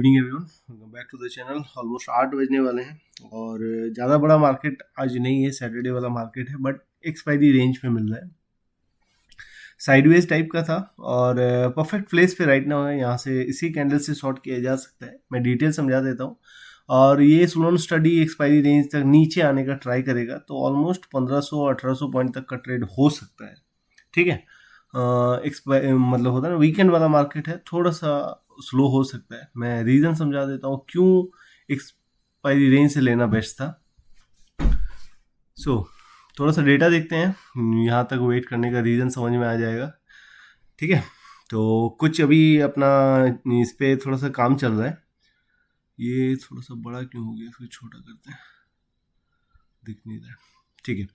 Morning everyone, welcome back to the channel. Almost 8 बजने वाले हैं और ज़्यादा बड़ा मार्केट आज नहीं है, सैटरडे वाला मार्केट है, बट एक्सपायरी रेंज पे मिल रहा है। साइडवेज टाइप का था और परफेक्ट प्लेस पे राइट नाउ है। यहाँ से इसी कैंडल से शॉर्ट किया जा सकता है। मैं डिटेल समझा देता हूँ। और ये स्लोन स्टडी एक्सपायरी रेंज तक नीचे आने का ट्राई करेगा तो ऑलमोस्ट 1500-1800 पॉइंट तक का ट्रेड हो सकता है। ठीक है, मतलब होता है ना, वीकेंड वाला मार्केट है, थोड़ा सा स्लो हो सकता है। मैं रीज़न समझा देता हूँ क्यों एक्सपायरी रेंज से लेना बेस्ट था। थोड़ा सा डेटा देखते हैं, यहाँ तक वेट करने का रीज़न समझ में आ जाएगा। ठीक है, तो कुछ अभी अपना इस पे थोड़ा सा काम चल रहा है। ये थोड़ा सा बड़ा क्यों हो गया, इसको छोटा करते हैं, दिख नहीं रहा। ठीक है,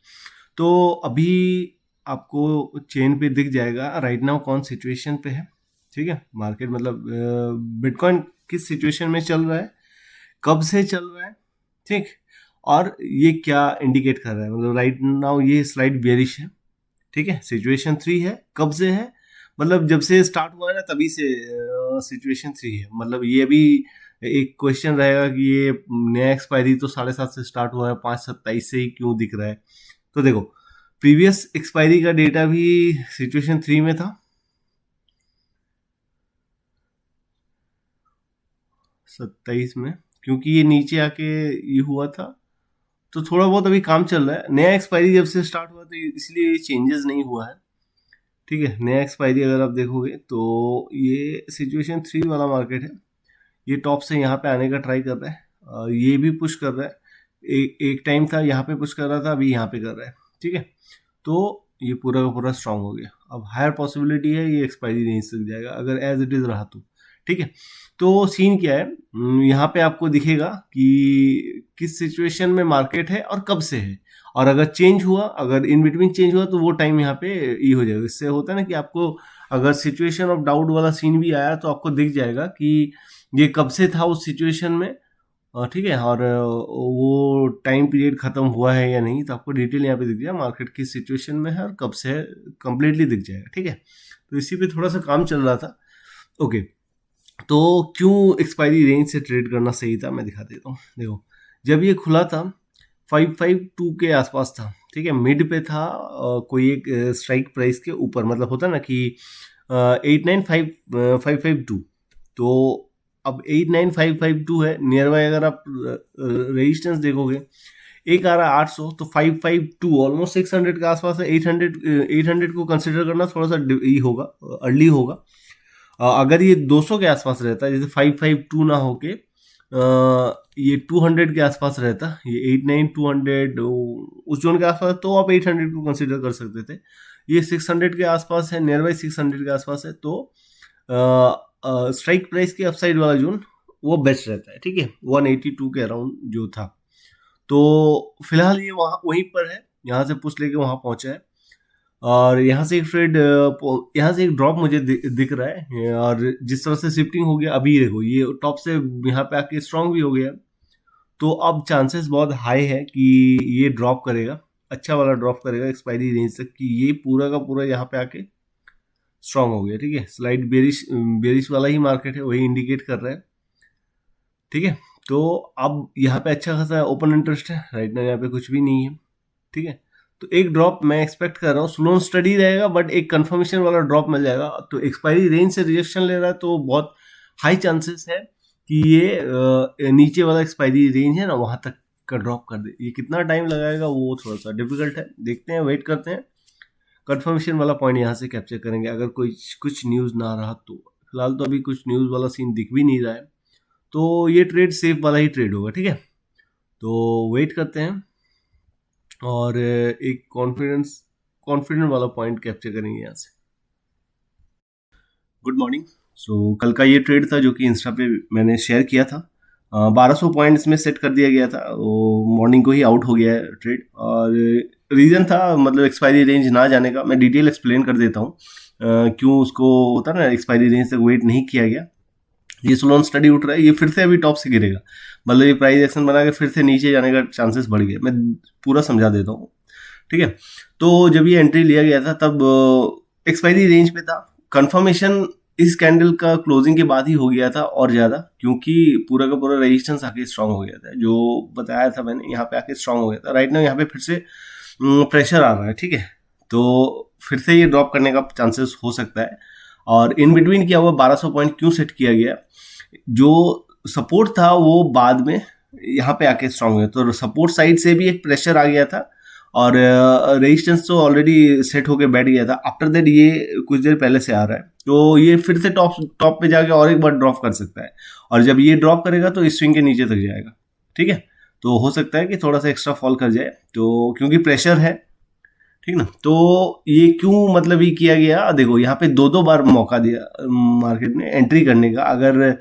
तो अभी आपको चेन पे दिख जाएगा राइट नाउ कौन सिचुएशन पे है। ठीक है, मार्केट मतलब बिटकॉइन किस सिचुएशन में चल रहा है, कब से चल रहा है, ठीक, और ये क्या इंडिकेट कर रहा है। मतलब राइट नाउ ये स्लाइड बेयरिश है। ठीक है, सिचुएशन 3 है, कब से है, मतलब जब से स्टार्ट हुआ है ना तभी से सिचुएशन 3 है। मतलब ये अभी एक क्वेश्चन रहेगा कि ये नया एक्सपायरी तो 7:30 से स्टार्ट हुआ है, 5:27 से ही क्यों दिख रहा है। तो देखो, प्रीवियस एक्सपायरी का डेटा भी सिचुएशन 3 में था, 27 में, क्योंकि ये नीचे आके ये हुआ था। तो थोड़ा बहुत अभी काम चल रहा है। नया एक्सपायरी जब से स्टार्ट हुआ तो इसलिए ये चेंजेस नहीं हुआ है। ठीक है, नया एक्सपायरी अगर आप देखोगे तो ये सिचुएशन 3 वाला मार्केट है। ये टॉप से यहाँ पे आने का ट्राई कर रहा है, ये भी पुश कर रहा है। एक टाइम था यहाँ पे पुश कर रहा था, अभी यहाँ पे कर रहा है। ठीक है, तो ये पूरा का पूरा स्ट्रांग हो गया। अब हायर पॉसिबिलिटी है ये एक्सपायरी नहीं सक जाएगा अगर एज इट इज रहा तो। ठीक है, तो सीन क्या है, यहाँ पे आपको दिखेगा कि किस सिचुएशन में मार्केट है और कब से है। और अगर चेंज हुआ, अगर इन बिटवीन चेंज हुआ तो वो टाइम यहाँ पे ये हो जाएगा। इससे होता है ना कि आपको अगर सिचुएशन ऑफ डाउट वाला सीन भी आया तो आपको दिख जाएगा कि ये कब से था उस सिचुएशन में। ठीक है, और वो टाइम पीरियड खत्म हुआ है या नहीं, तो आपको डिटेल यहाँ पे दिख जाएगा मार्केट किस सिचुएशन में है और कब से है, कंप्लीटली दिख जाएगा। ठीक है, तो इसी पे थोड़ा सा काम चल रहा था। ओके, तो क्यों एक्सपायरी रेंज से ट्रेड करना सही था मैं दिखा देता हूँ। देखो, जब ये खुला था 552 के आसपास था। ठीक है, मिड पे था, कोई एक स्ट्राइक प्राइस के ऊपर, मतलब होता ना कि 89552। तो अब 89552 है नियर बाय। अगर आप रेजिस्टेंस देखोगे, एक आ रहा है 800, तो 552 ऑलमोस्ट 600 के आसपास है। 800 को कंसिडर करना थोड़ा सा ये होगा, अर्ली होगा। अगर ये 200 के आसपास रहता है, जैसे 552 ना होके ये 200 के आसपास रहता, ये 89200 उस जोन के आसपास, तो आप 800 को कंसिडर कर सकते थे। ये 600 के आसपास है, नियर बाई 600 के आसपास है, तो स्ट्राइक प्राइस के अपसाइड वाला जोन वो बेस्ट रहता है। ठीक है, 182 के अराउंड जो था। तो फिलहाल ये वहाँ वहीं पर है, यहाँ से पुश लेके वहाँ पहुंचा है। और यहाँ से एक ट्रेड, यहाँ से एक ड्रॉप मुझे दिख रहा है। और जिस तरह से शिफ्टिंग हो गया, अभी देखो ये टॉप से यहाँ पे आके स्ट्रांग भी हो गया, तो अब चांसेस बहुत हाई है कि ये ड्रॉप करेगा, अच्छा वाला ड्रॉप करेगा एक्सपायरी रेंज तक, कि ये पूरा का पूरा यहाँ पे आके स्ट्रांग हो गया। ठीक है, स्लाइड बेरिश वाला ही मार्केट है, वही इंडिकेट कर रहा है। ठीक है, तो अब यहाँ पे अच्छा खासा ओपन इंटरेस्ट है राइट ना, यहाँ पे कुछ भी नहीं है। ठीक है, तो एक ड्रॉप मैं एक्सपेक्ट कर रहा हूँ, स्लो स्टडी रहेगा बट एक कंफर्मेशन वाला ड्रॉप मिल जाएगा। तो एक्सपायरी रेंज से रिजेक्शन ले रहा है तो बहुत हाई चांसेस है कि ये नीचे वाला एक्सपायरी रेंज है ना वहां तक का ड्रॉप कर दे। ये कितना टाइम लगाएगा वो थोड़ा सा डिफिकल्ट है, देखते हैं, वेट करते हैं। कंफर्मेशन वाला पॉइंट यहाँ से कैप्चर करेंगे अगर कोई कुछ न्यूज़ ना रहा तो। फिलहाल तो अभी कुछ न्यूज़ वाला सीन दिख भी नहीं रहा है, तो ये ट्रेड सेफ वाला ही ट्रेड होगा। ठीक है, तो वेट करते हैं और एक कॉन्फिडेंट वाला पॉइंट कैप्चर करेंगे यहाँ से। Good morning. सो कल का ये ट्रेड था जो कि इंस्टा पे मैंने शेयर किया था। 1200 पॉइंट्स में सेट कर दिया गया था, वो मॉर्निंग को ही आउट हो गया है ट्रेड। और रीज़न था मतलब एक्सपायरी रेंज ना जाने का। मैं डिटेल एक्सप्लेन कर देता हूँ क्यों उसको होता ना एक्सपायरी रेंज तक वेट नहीं किया गया। ये स्लोन स्टडी उठ रहा है, ये फिर से अभी टॉप से गिरेगा, मतलब ये प्राइस एक्शन बना के फिर से नीचे जाने का चांसेस बढ़ गया। मैं पूरा समझा देता हूँ। ठीक है, तो जब ये एंट्री लिया गया था तब एक्सपायरी रेंज पे था, कंफर्मेशन इस कैंडल का क्लोजिंग के बाद ही हो गया था और ज़्यादा, क्योंकि पूरा का पूरा रेजिस्टेंस आके स्ट्रांग हो गया था, जो बताया था मैंने, यहाँ पे आके स्ट्रांग हो गया था। राइट नाउ यहाँ पे फिर से प्रेशर आ रहा है, ठीक है, तो फिर से ये ड्रॉप करने का चांसेस हो सकता है। और इन बिटवीन क्या हुआ, 1200 पॉइंट क्यों सेट किया गया, जो सपोर्ट था वो बाद में यहाँ पे आके स्ट्रांग हुआ, तो सपोर्ट साइड से भी एक प्रेशर आ गया था और रेजिस्टेंस तो ऑलरेडी सेट होके बैठ गया था। आफ्टर दैट ये कुछ देर पहले से आ रहा है, तो ये फिर से टॉप पे जाके और एक बार ड्रॉप कर सकता है, और जब ये ड्रॉप करेगा तो इस स्विंग के नीचे तक जाएगा, ठीक है। तो हो सकता है कि थोड़ा सा एक्स्ट्रा फॉल कर जाए, तो क्योंकि प्रेशर है, ठीक ना। तो ये क्यों मतलब ये किया गया, देखो यहाँ पे दो बार मौका दिया मार्केट ने एंट्री करने का। अगर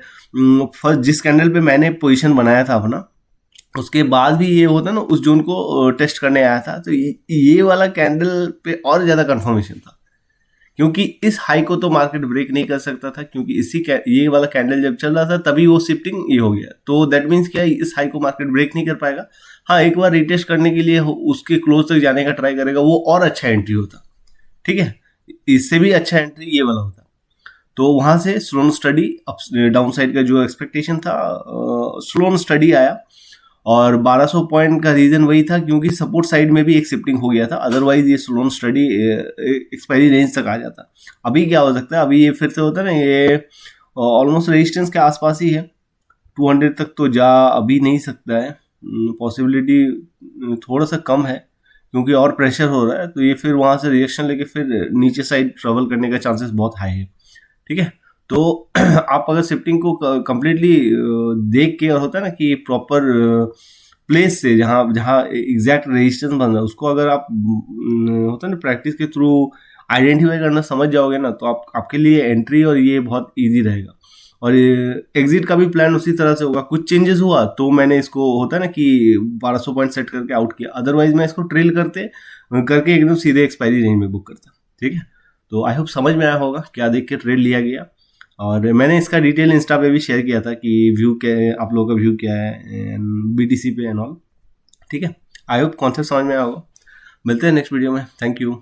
फर्स्ट जिस कैंडल पे मैंने पोजीशन बनाया था अपना, उसके बाद भी ये होता ना, उस जोन को टेस्ट करने आया था, तो ये वाला कैंडल पे और ज़्यादा कंफर्मेशन था, क्योंकि इस हाई को तो मार्केट ब्रेक नहीं कर सकता था, क्योंकि ये वाला कैंडल जब चल रहा था तभी वो शिफ्टिंग ये हो गया, तो दैट मीन्स क्या, इस हाई को मार्केट ब्रेक नहीं कर पाएगा। हाँ, एक बार रिटेस्ट करने के लिए उसके क्लोज तक जाने का ट्राई करेगा, वो और अच्छा एंट्री होता, ठीक है, इससे भी अच्छा एंट्री ये वाला होता। तो वहां से स्लोन स्टडी डाउन साइड का जो एक्सपेक्टेशन था, स्लोन स्टडी आया, और 1200 पॉइंट का रीजन वही था, क्योंकि सपोर्ट साइड में भी एक शिफ्टिंग हो गया था, अदरवाइज ये स्लोन स्टडी एक्सपायरी रेंज तक आ जाता। अभी क्या हो सकता है, अभी ये फिर से होता है ना, ये ऑलमोस्ट रेजिस्टेंस के आसपास ही है, 200 तक तो जा अभी नहीं सकता है, पॉसिबिलिटी थोड़ा सा कम है, क्योंकि और प्रेशर हो रहा है, तो ये फिर वहां से रिएक्शन लेके फिर नीचे साइड ट्रेवल करने का चांसेस बहुत हाई है, ठीक है। तो आप अगर शिफ्टिंग को कंप्लीटली देख के, और होता है ना कि प्रॉपर प्लेस से जहाँ जहाँ एग्जैक्ट रेजिस्टेंस बन रहा है, उसको अगर आप होता है ना प्रैक्टिस के थ्रू आइडेंटिफाई करना समझ जाओगे ना, तो आपके लिए एंट्री और ये बहुत इजी रहेगा। और एग्जिट का भी प्लान उसी तरह से होगा। कुछ चेंजेस हुआ तो मैंने इसको होता है ना कि 1200 पॉइंट सेट करके आउट किया, अदरवाइज मैं इसको ट्रेल करके एकदम सीधे एक्सपायरी रेंज में बुक करता, ठीक है। तो आई होप समझ में आया होगा क्या देख के ट्रेड लिया गया, और मैंने इसका डिटेल इंस्टा पे भी शेयर किया था कि व्यू क्या है, आप लोगों का व्यू क्या है BTC पे एंड ऑल, ठीक है। आई होप कॉन्सेप्ट समझ में आया होगा। मिलते हैं नेक्स्ट वीडियो में, थैंक यू।